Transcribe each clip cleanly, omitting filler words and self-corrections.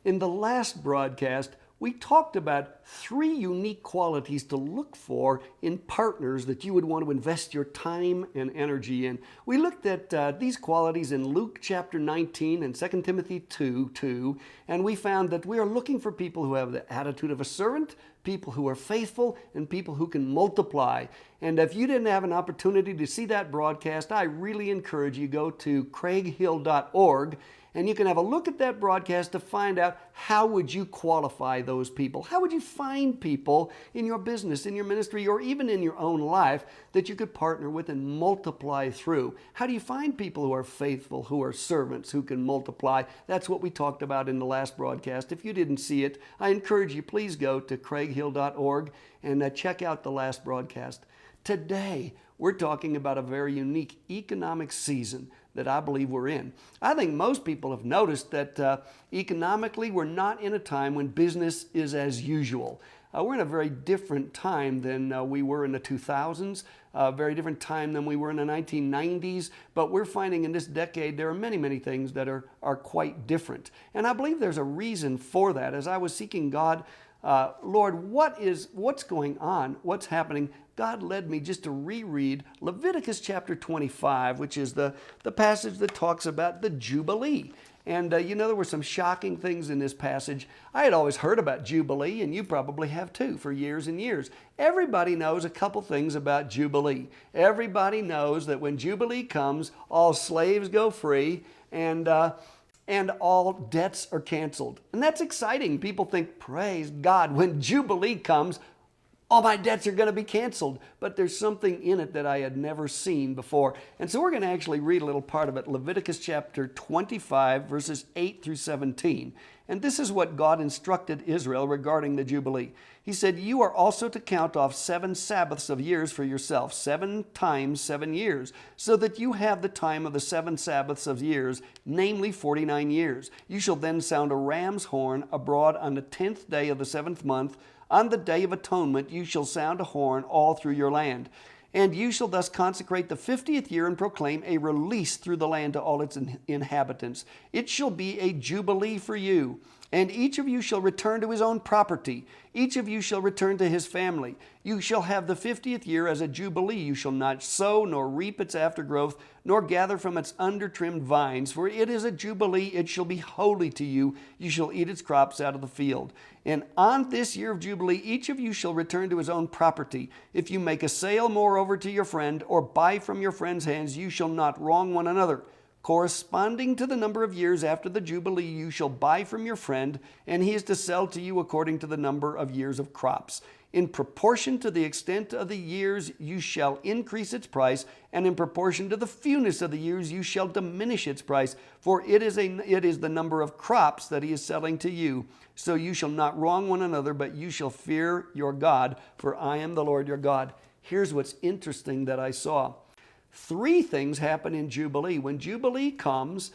In the last broadcast, we talked about 3 unique qualities to look for in partners that you would want to invest your time and energy in. We looked at these qualities in Luke chapter 19 and 2 Timothy 2:2, and we found that we are looking for people who have the attitude of a servant, people who are faithful, and people who can multiply. And if you didn't have an opportunity to see that broadcast, I really encourage you go to craighill.org, and you can have a look at that broadcast to find out how would you qualify those people. How would you find people in your business, in your ministry, or even in your own life that you could partner with and multiply through? How do you find people who are faithful, who are servants, who can multiply? That's what we talked about in the last broadcast. If you didn't see it, I encourage you, please go to craighill.org and check out the last broadcast. Today, we're talking about a very unique economic season that I believe we're in. I think most people have noticed that economically we're not in a time when business is as usual. We're in a very different time than we were in the 2000s, a very different time than we were in the 1990s, but we're finding in this decade there are many, many things that are quite different. And I believe there's a reason for that. As I was seeking God, Lord, what's going on? What's happening? God led me just to reread Leviticus chapter 25, which is the passage that talks about the Jubilee. And there were some shocking things in this passage. I had always heard about Jubilee, and you probably have too, for years and years. Everybody knows a couple things about Jubilee. Everybody knows that when Jubilee comes, all slaves go free, and all debts are canceled. And that's exciting. People think, praise God, when Jubilee comes, all my debts are going to be canceled. But there's something in it that I had never seen before. And so we're going to actually read a little part of it, Leviticus chapter 25, verses 8 through 17. And this is what God instructed Israel regarding the Jubilee. He said, "You are also to count off 7 Sabbaths of years for yourself, 7 times 7 years, so that you have the time of the 7 Sabbaths of years, namely 49 years. You shall then sound a ram's horn abroad on the 10th day of the 7th month. On the day of atonement you shall sound a horn all through your land. And you shall thus consecrate the 50th year and proclaim a release through the land to all its inhabitants. It shall be a jubilee for you. And each of you shall return to his own property. Each of you shall return to his family. You shall have the 50th year as a jubilee. You shall not sow, nor reap its aftergrowth, nor gather from its undertrimmed vines. For it is a jubilee, it shall be holy to you. You shall eat its crops out of the field. And on this year of jubilee, each of you shall return to his own property. If you make a sale, moreover, to your friend, or buy from your friend's hands, you shall not wrong one another. Corresponding to the number of years after the Jubilee, you shall buy from your friend, and he is to sell to you according to the number of years of crops. In proportion to the extent of the years, you shall increase its price, and in proportion to the fewness of the years, you shall diminish its price. For it is the number of crops that he is selling to you. So you shall not wrong one another, but you shall fear your God, for I am the Lord your God." Here's what's interesting that I saw. 3 things happen in Jubilee. When Jubilee comes,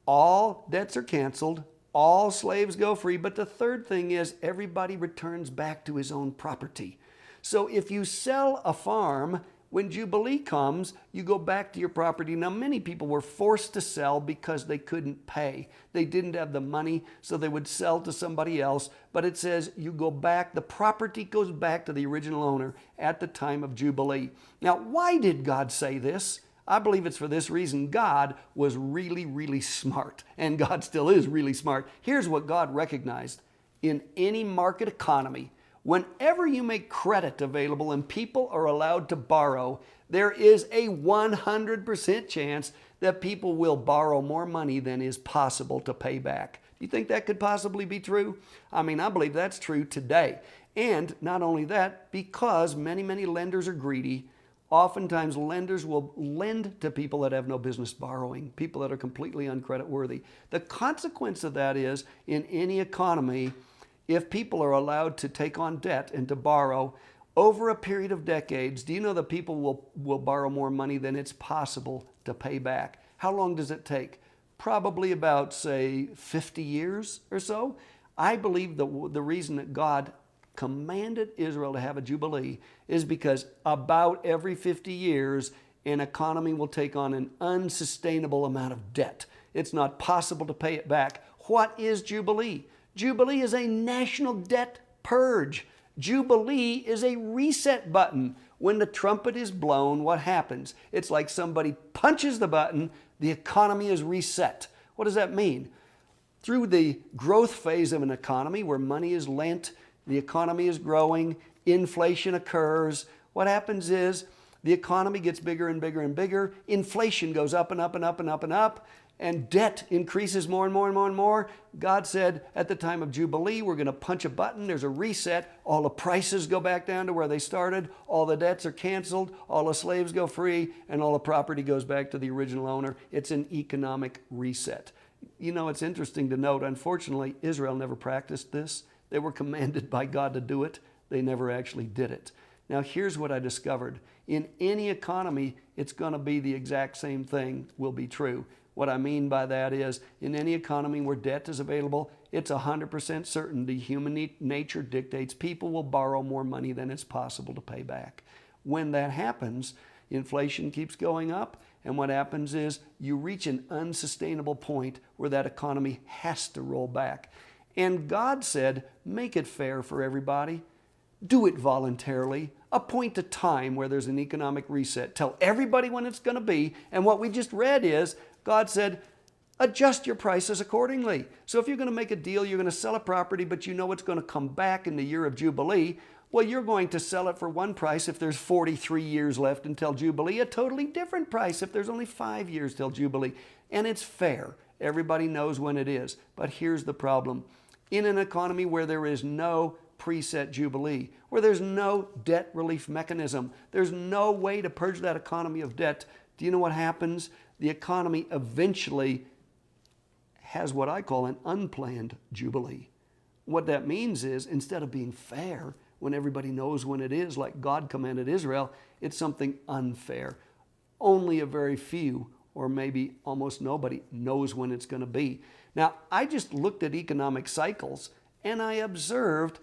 all debts are canceled, all slaves go free, but the third thing is everybody returns back to his own property. So if you sell a farm, when Jubilee comes, you go back to your property. Now, many people were forced to sell because they couldn't pay. They didn't have the money, so they would sell to somebody else. But it says you go back, the property goes back to the original owner at the time of Jubilee. Now, why did God say this? I believe it's for this reason. God was really, really smart, and God still is really smart. Here's what God recognized. In any market economy, whenever you make credit available and people are allowed to borrow, there is a 100% chance that people will borrow more money than is possible to pay back. Do you think that could possibly be true? I mean, I believe that's true today. And not only that, because many, many lenders are greedy, oftentimes lenders will lend to people that have no business borrowing, people that are completely uncreditworthy. The consequence of that is, in any economy, if people are allowed to take on debt and to borrow over a period of decades, do you know that people will borrow more money than it's possible to pay back? How long does it take? Probably about, say, 50 years or so. I believe the reason that God commanded Israel to have a jubilee is because about every 50 years, an economy will take on an unsustainable amount of debt. It's not possible to pay it back. What is jubilee? Jubilee is a national debt purge. Jubilee is a reset button. When the trumpet is blown, what happens? It's like somebody punches the button, the economy is reset. What does that mean? Through the growth phase of an economy where money is lent, the economy is growing, inflation occurs. What happens is the economy gets bigger and bigger and bigger, inflation goes up and up and up and up and up, and debt increases more and more and more and more. God said at the time of Jubilee, we're going to punch a button, there's a reset, all the prices go back down to where they started, all the debts are canceled, all the slaves go free, and all the property goes back to the original owner. It's an economic reset. You know, it's interesting to note, unfortunately, Israel never practiced this. They were commanded by God to do it. They never actually did it. Now, here's what I discovered. In any economy, it's going to be the exact same thing will be true. What I mean by that is, in any economy where debt is available, it's 100% certainty. Human nature dictates people will borrow more money than it's possible to pay back. When that happens, inflation keeps going up, and what happens is you reach an unsustainable point where that economy has to roll back. And God said, make it fair for everybody. Do it voluntarily. Appoint a time where there's an economic reset. Tell everybody when it's going to be. And what we just read is, God said, adjust your prices accordingly. So if you're going to make a deal, you're going to sell a property, but you know it's going to come back in the year of Jubilee, well, you're going to sell it for one price if there's 43 years left until Jubilee, a totally different price if there's only 5 years till Jubilee. And it's fair. Everybody knows when it is. But here's the problem. In an economy where there is no preset Jubilee, where there's no debt relief mechanism, there's no way to purge that economy of debt, do you know what happens? The economy eventually has what I call an unplanned Jubilee. What that means is, instead of being fair, when everybody knows when it is, like God commanded Israel, it's something unfair. Only a very few, or maybe almost nobody, knows when it's going to be. Now, I just looked at economic cycles, and I observed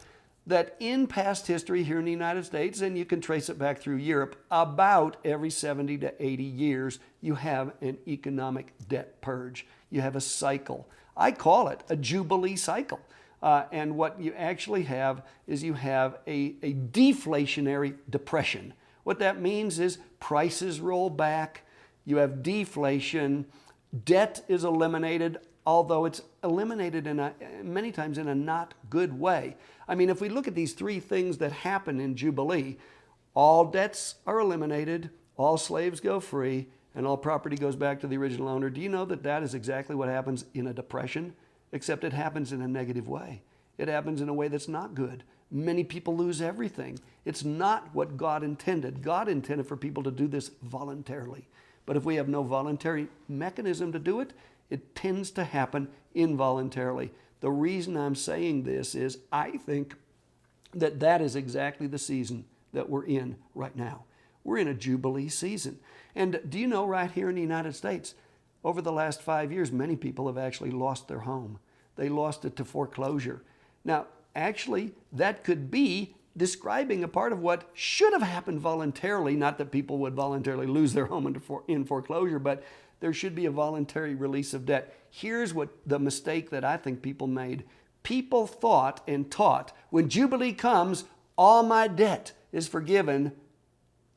that in past history here in the United States, and you can trace it back through Europe, about every 70 to 80 years, you have an economic debt purge. You have a cycle. I call it a Jubilee cycle. And what you actually have is you have a deflationary depression. What that means is prices roll back, you have deflation, debt is eliminated, although it's eliminated many times in a not good way. I mean, if we look at these three things that happen in Jubilee, all debts are eliminated, all slaves go free, and all property goes back to the original owner. Do you know that that is exactly what happens in a depression? Except it happens in a negative way. It happens in a way that's not good. Many people lose everything. It's not what God intended. God intended for people to do this voluntarily. But if we have no voluntary mechanism to do it, it tends to happen involuntarily. The reason I'm saying this is I think that that is exactly the season that we're in right now. We're in a Jubilee season. And do you know, right here in the United States, over the last 5 years, many people have actually lost their home. They lost it to foreclosure. Now, actually, that could be describing a part of what should have happened voluntarily, not that people would voluntarily lose their home in foreclosure, but there should be a voluntary release of debt. Here's what the mistake that I think people made. People thought and taught, when Jubilee comes, all my debt is forgiven.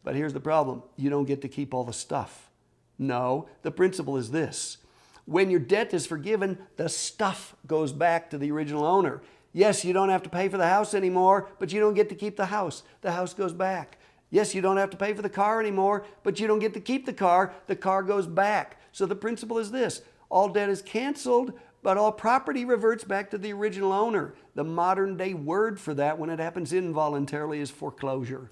But here's the problem. You don't get to keep all the stuff. No, the principle is this. When your debt is forgiven, the stuff goes back to the original owner. Yes, you don't have to pay for the house anymore, but you don't get to keep the house. The house goes back. Yes, you don't have to pay for the car anymore, but you don't get to keep the car. The car goes back. So the principle is this. All debt is canceled, but all property reverts back to the original owner. The modern day word for that when it happens involuntarily is foreclosure.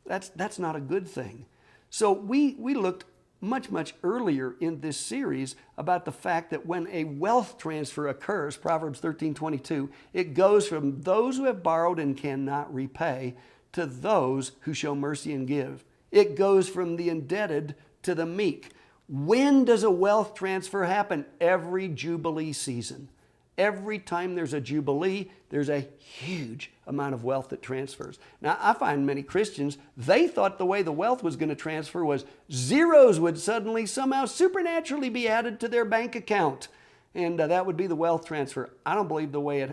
That's not a good thing. So we looked much earlier in this series about the fact that when a wealth transfer occurs, Proverbs 13:22, it goes from those who have borrowed and cannot repay to those who show mercy and give. It goes from the indebted to the meek. When does a wealth transfer happen? Every Jubilee season. Every time there's a Jubilee, there's a huge amount of wealth that transfers. Now, I find many Christians, they thought the way the wealth was going to transfer was zeros would suddenly somehow supernaturally be added to their bank account. And that would be the wealth transfer. I don't believe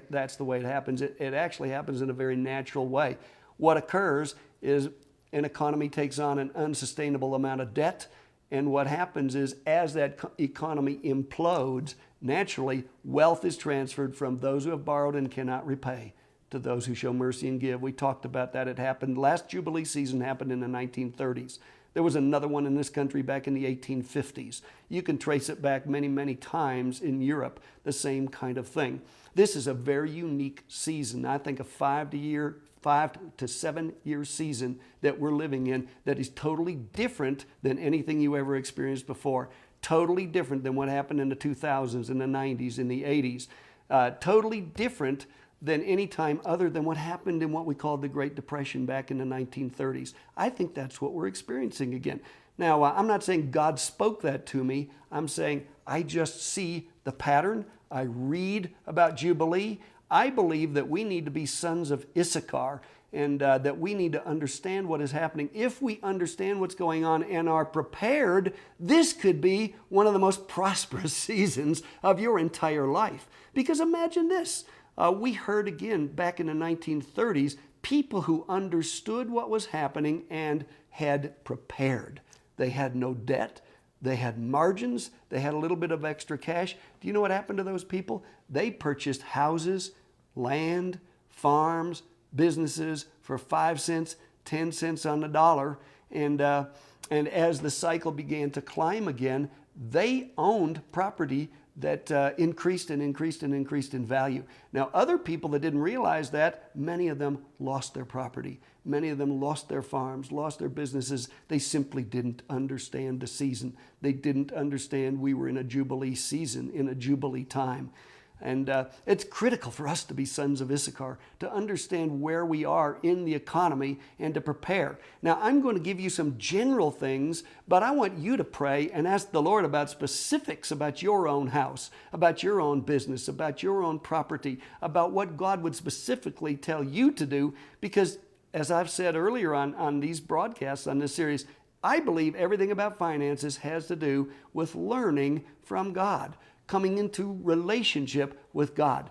that's the way it happens. It actually happens in a very natural way. What occurs is an economy takes on an unsustainable amount of debt. And what happens is as that economy implodes, naturally, wealth is transferred from those who have borrowed and cannot repay to those who show mercy and give. We talked about that. It happened, last Jubilee season happened in the 1930s. There was another one in this country back in the 1850s. You can trace it back many, many times in Europe, the same kind of thing. This is a very unique season. I think a 5 to 7 year season that we're living in that is totally different than anything you ever experienced before. Totally different than what happened in the 2000s, in the 90s, in the 80s. Totally different than any time other than what happened in what we called the Great Depression back in the 1930s. I think that's what we're experiencing again. Now, I'm not saying God spoke that to me. I'm saying I just see the pattern. I read about Jubilee. I believe that we need to be sons of Issachar and that we need to understand what is happening. If we understand what's going on and are prepared, this could be one of the most prosperous seasons of your entire life. Because imagine this. We heard again back in the 1930s, people who understood what was happening and had prepared. They had no debt. They had margins. They had a little bit of extra cash. Do you know what happened to those people? They purchased houses, land, farms, businesses for 5 cents, 10 cents on the dollar. And as the cycle began to climb again, they owned property that increased and increased and increased in value. Now, other people that didn't realize that, many of them lost their property. Many of them lost their farms, lost their businesses. They simply didn't understand the season. They didn't understand we were in a Jubilee season, in a Jubilee time. And it's critical for us to be sons of Issachar, to understand where we are in the economy and to prepare. Now, I'm going to give you some general things, but I want you to pray and ask the Lord about specifics about your own house, about your own business, about your own property, about what God would specifically tell you to do. Because as I've said earlier on these broadcasts, on this series, I believe everything about finances has to do with learning from God, coming into relationship with God.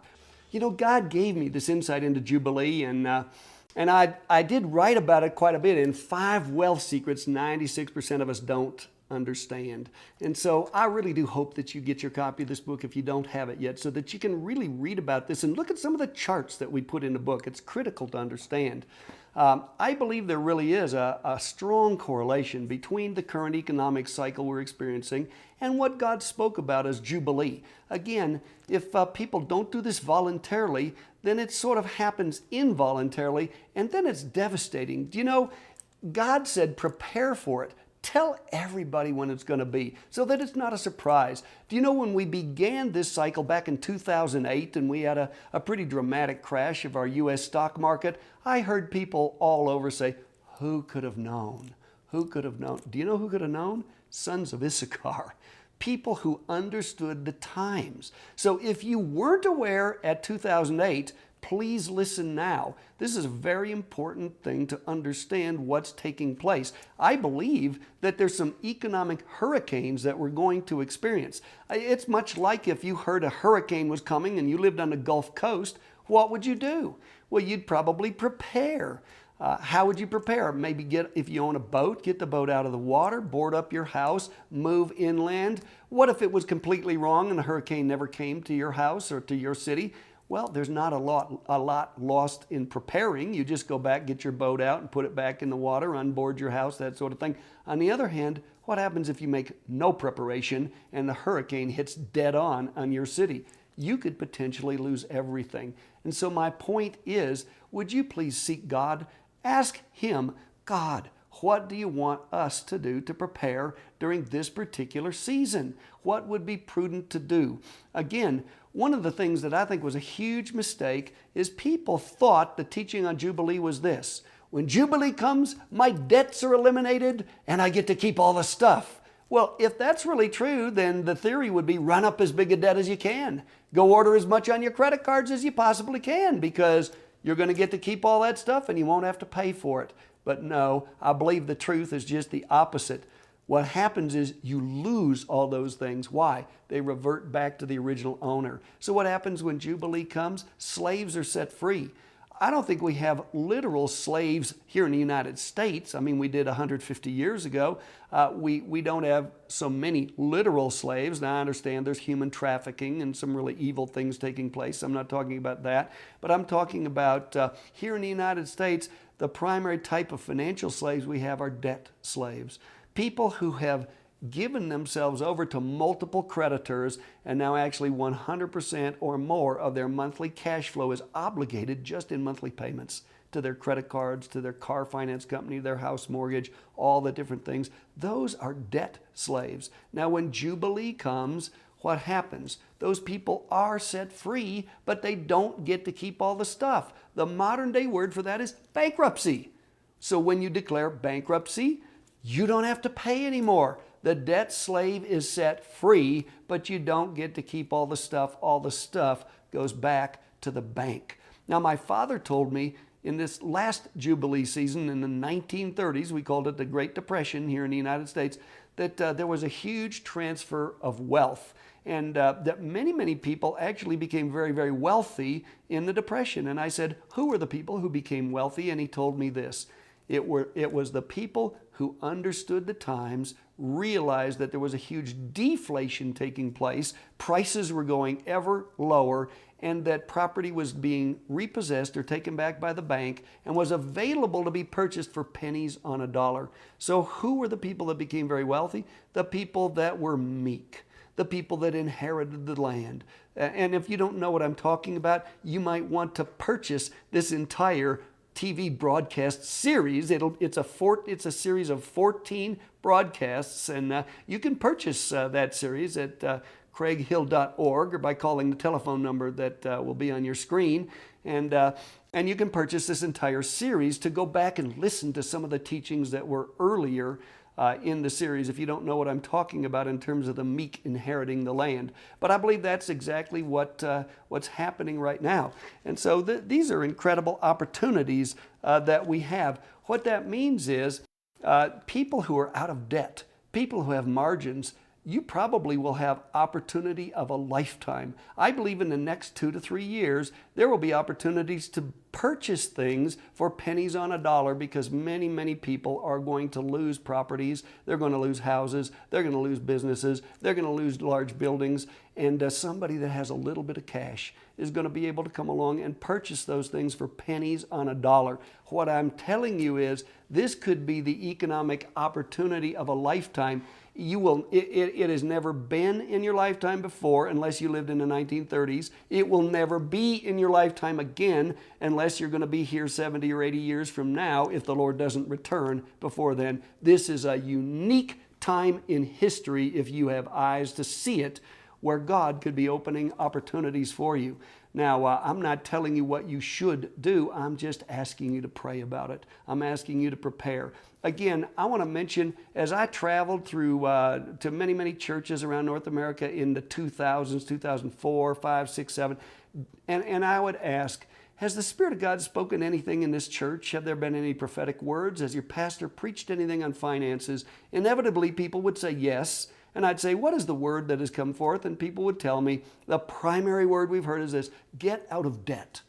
You know, God gave me this insight into Jubilee, and I did write about it quite a bit in 5 wealth secrets 96% of us don't understand. And so I really do hope that you get your copy of this book if you don't have it yet, so that you can really read about this and look at some of the charts that we put in the book. It's critical to understand. I believe there really is a strong correlation between the current economic cycle we're experiencing and what God spoke about as Jubilee. Again, if people don't do this voluntarily, then it sort of happens involuntarily, and then it's devastating. Do you know, God said prepare for it. Tell everybody when it's going to be so that it's not a surprise. Do you know when we began this cycle back in 2008 and we had a pretty dramatic crash of our U.S. stock market, I heard people all over say, who could have known? Who could have known? Do you know who could have known? Sons of Issachar. People who understood the times. So if you weren't aware at 2008, please listen now. This is a very important thing to understand what's taking place. I believe that there's some economic hurricanes that we're going to experience. It's much like if you heard a hurricane was coming and you lived on the Gulf Coast, what would you do? Well, you'd probably prepare. How would you prepare? Maybe if you own a boat, get the boat out of the water, board up your house, move inland. What if it was completely wrong and the hurricane never came to your house or to your city? Well, there's not a lot lost in preparing. You just go back, get your boat out and put it back in the water, unboard your house, that sort of thing. On the other hand, what happens if you make no preparation and the hurricane hits dead on your city? You could potentially lose everything. And so my point is, would you please seek God? Ask Him, God, what do you want us to do to prepare during this particular season? What would be prudent to do? Again, one of the things that I think was a huge mistake is people thought the teaching on Jubilee was this: when Jubilee comes, my debts are eliminated and I get to keep all the stuff. Well, if that's really true, then the theory would be run up as big a debt as you can. Go order as much on your credit cards as you possibly can, because you're going to get to keep all that stuff and you won't have to pay for it. But no, I believe the truth is just the opposite. What happens is you lose all those things. Why? They revert back to the original owner. So what happens when Jubilee comes? Slaves are set free. I don't think we have literal slaves here in the United States. I mean, we did 150 years ago. We don't have so many literal slaves. Now, I understand there's human trafficking and some really evil things taking place. I'm not talking about that. But I'm talking about here in the United States, the primary type of financial slaves we have are debt slaves. People who have given themselves over to multiple creditors, and now actually 100% or more of their monthly cash flow is obligated just in monthly payments to their credit cards, to their car finance company, their house mortgage, all the different things. Those are debt slaves. Now, when Jubilee comes, what happens? Those people are set free, but they don't get to keep all the stuff. The modern day word for that is bankruptcy. So when you declare bankruptcy, you don't have to pay anymore. The debt slave is set free, but you don't get to keep all the stuff. All the stuff goes back to the bank. Now, my father told me in this last Jubilee season in the 1930s, we called it the Great Depression here in the United States, that there was a huge transfer of wealth, and that many people actually became very, very wealthy in the Depression. And I said, who were the people who became wealthy? And he told me this. It was the people who understood the times, realized that there was a huge deflation taking place, prices were going ever lower, and that property was being repossessed or taken back by the bank and was available to be purchased for pennies on a dollar. So who were the people that became very wealthy? The people that were meek, the people that inherited the land. And if you don't know what I'm talking about, you might want to purchase this entire TV broadcast series. It's a series of 14 broadcasts, and you can purchase that series at craighill.org or by calling the telephone number that will be on your screen. And you can purchase this entire series to go back and listen to some of the teachings that were earlier in the series, if you don't know what I'm talking about in terms of the meek inheriting the land. But I believe that's exactly what's happening right now. And so these are incredible opportunities that we have. What that means is people who are out of debt, people who have margins, you probably will have opportunity of a lifetime. I believe in the next 2 to 3 years, there will be opportunities to purchase things for pennies on a dollar, because many people are going to lose properties. They're going to lose houses. They're going to lose businesses. They're going to lose large buildings. And somebody that has a little bit of cash is going to be able to come along and purchase those things for pennies on a dollar. What I'm telling you is this could be the economic opportunity of a lifetime. It has never been in your lifetime before unless you lived in the 1930s. It will never be in your lifetime again unless you're going to be here 70 or 80 years from now if the Lord doesn't return before then. This is a unique time in history, if you have eyes to see it, where God could be opening opportunities for you. Now, I'm not telling you what you should do. I'm just asking you to pray about it. I'm asking you to prepare. Again, I want to mention, as I traveled through to many churches around North America in the 2000s, 2004, 5, 6, 7, and I would ask, has the Spirit of God spoken anything in this church? Have there been any prophetic words? Has your pastor preached anything on finances? Inevitably, people would say yes. And I'd say, what is the word that has come forth? And people would tell me, the primary word we've heard is this: get out of debt.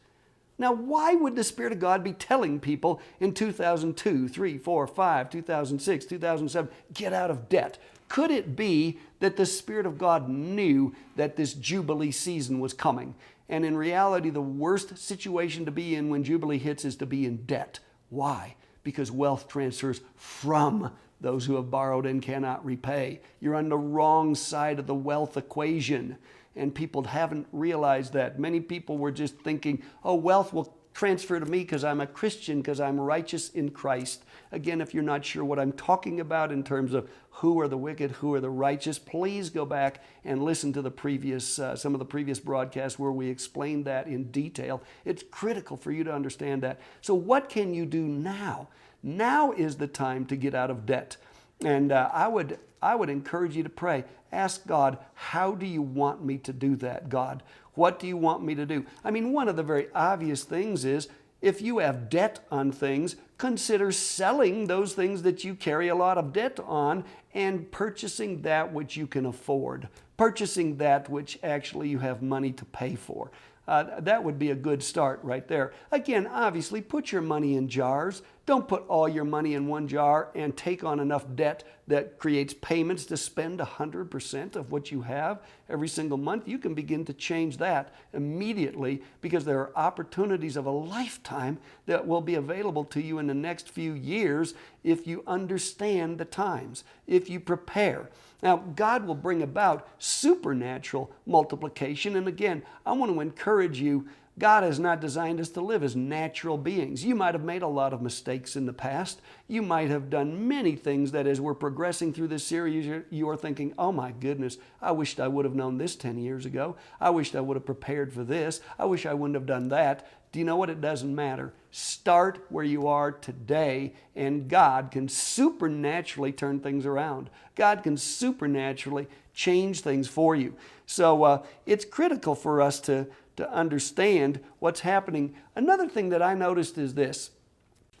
Now, why would the Spirit of God be telling people in 2002, 3, 4, 5, 2006, 2007, get out of debt? Could it be that the Spirit of God knew that this Jubilee season was coming? And in reality, the worst situation to be in when Jubilee hits is to be in debt. Why? Because wealth transfers from those who have borrowed and cannot repay. You're on the wrong side of the wealth equation, and people haven't realized that. Many people were just thinking, oh, wealth will transfer to me because I'm a Christian, because I'm righteous in Christ. Again, if you're not sure what I'm talking about in terms of who are the wicked, who are the righteous, please go back and listen to the previous, some of the previous broadcasts where we explained that in detail. It's critical for you to understand that. So what can you do now? Now is the time to get out of debt. And I would encourage you to pray. Ask God, how do you want me to do that, God? What do you want me to do? I mean, one of the very obvious things is If you have debt on things, consider selling those things that you carry a lot of debt on and purchasing that which you can afford, purchasing that which actually you have money to pay for. That would be a good start right there. Again, obviously, put your money in jars. Don't put all your money in one jar and take on enough debt that creates payments to spend 100% of what you have every single month. You can begin to change that immediately because there are opportunities of a lifetime that will be available to you in the next few years if you understand the times, if you prepare. Now, God will bring about supernatural multiplication. And again, I want to encourage you, God has not designed us to live as natural beings. You might have made a lot of mistakes in the past. You might have done many things that as we're progressing through this series, you are thinking, oh my goodness, I wished I would have known this 10 years ago. I wished I would have prepared for this. I wish I wouldn't have done that. Do you know what? It doesn't matter. Start where you are today, and God can supernaturally turn things around. God can supernaturally change things for you. So it's critical for us to understand what's happening. Another thing that I noticed is this.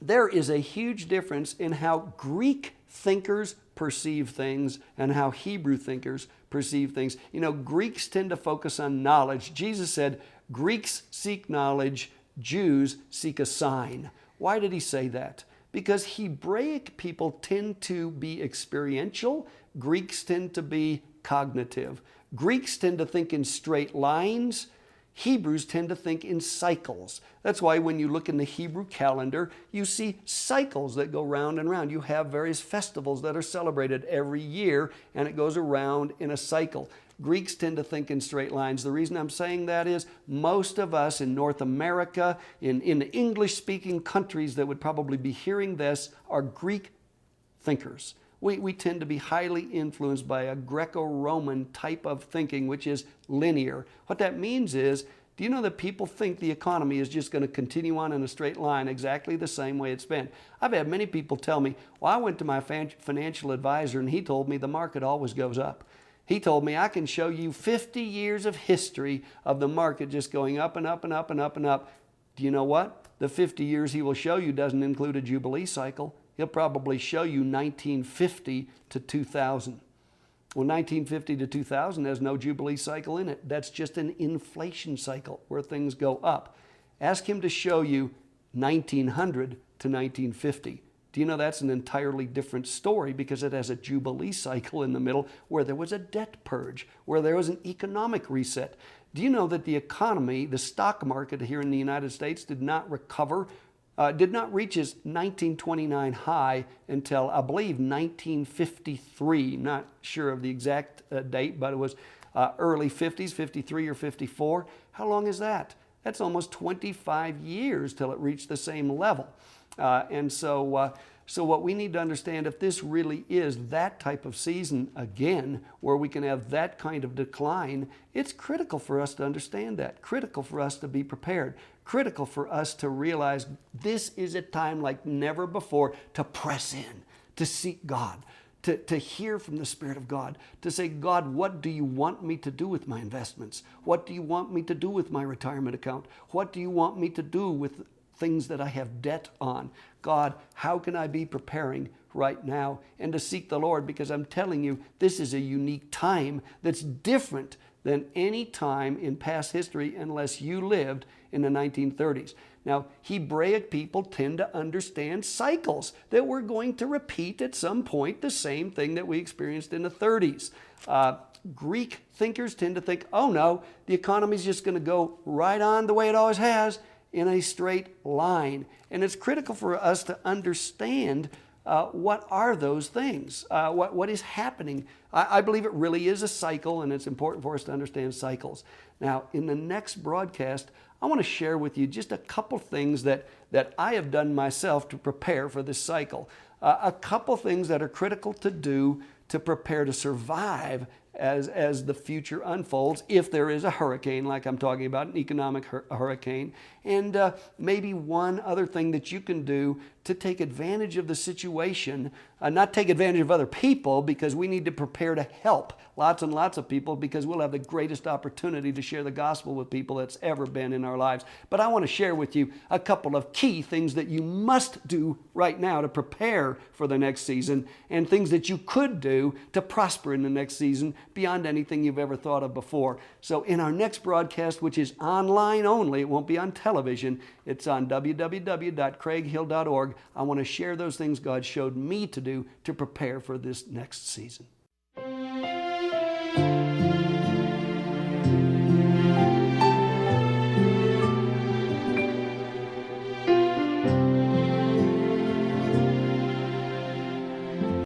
There is a huge difference in how Greek thinkers perceive things and how Hebrew thinkers perceive things. You know, Greeks tend to focus on knowledge. Jesus said, Greeks seek knowledge, Jews seek a sign. Why did he say that? Because Hebraic people tend to be experiential. Greeks tend to be cognitive. Greeks tend to think in straight lines. Hebrews tend to think in cycles. That's why when you look in the Hebrew calendar, you see cycles that go round and round. You have various festivals that are celebrated every year, and it goes around in a cycle. Greeks tend to think in straight lines. The reason I'm saying that is most of us in North America, in the English-speaking countries that would probably be hearing this, are Greek thinkers. We tend to be highly influenced by a Greco-Roman type of thinking, which is linear. What that means is, do you know that people think the economy is just going to continue on in a straight line exactly the same way it's been? I've had many people tell me, well, I went to my financial advisor and he told me the market always goes up. He told me I can show you 50 years of history of the market just going up and up and up and up and up. Do you know what? The 50 years he will show you doesn't include a Jubilee cycle. He'll probably show you 1950 to 2000. Well, 1950 to 2000 has no Jubilee cycle in it. That's just an inflation cycle where things go up. Ask him to show you 1900 to 1950. Do you know that's an entirely different story because it has a Jubilee cycle in the middle where there was a debt purge, where there was an economic reset. Do you know that the economy, the stock market here in the United States did not recover, did not reach its 1929 high until, I believe, 1953. Not sure of the exact date, but it was early 50s, 53 or 54. How long is that? That's almost 25 years till it reached the same level. So what we need to understand, if this really is that type of season again, where we can have that kind of decline, it's critical for us to understand that, critical for us to be prepared, critical for us to realize this is a time like never before to press in, to seek God, to hear from the Spirit of God, to say, God, what do you want me to do with my investments? What do you want me to do with my retirement account? What do you want me to do with things that I have debt on? God, how can I be preparing right now? And to seek the Lord, because I'm telling you, this is a unique time that's different than any time in past history unless you lived in the 1930s. Now, Hebraic people tend to understand cycles, that we're going to repeat at some point the same thing that we experienced in the 30s. Greek thinkers tend to think, oh no, the economy's just going to go right on the way it always has, in a straight line. And it's critical for us to understand what are those things, what is happening. I believe it really is a cycle, and it's important for us to understand cycles. Now, in the next broadcast, I want to share with you just a couple things that I have done myself to prepare for this cycle. A couple things that are critical to do to prepare to survive as the future unfolds, if there is a hurricane like I'm talking about, an economic hurricane. And maybe one other thing that you can do to take advantage of the situation, not take advantage of other people, because we need to prepare to help lots and lots of people, because we'll have the greatest opportunity to share the gospel with people that's ever been in our lives. But I want to share with you a couple of key things that you must do right now to prepare for the next season, and things that you could do to prosper in the next season beyond anything you've ever thought of before. So in our next broadcast, which is online only, it won't be on television, it's on www.craighill.org, I want to share those things God showed me to do to prepare for this next season.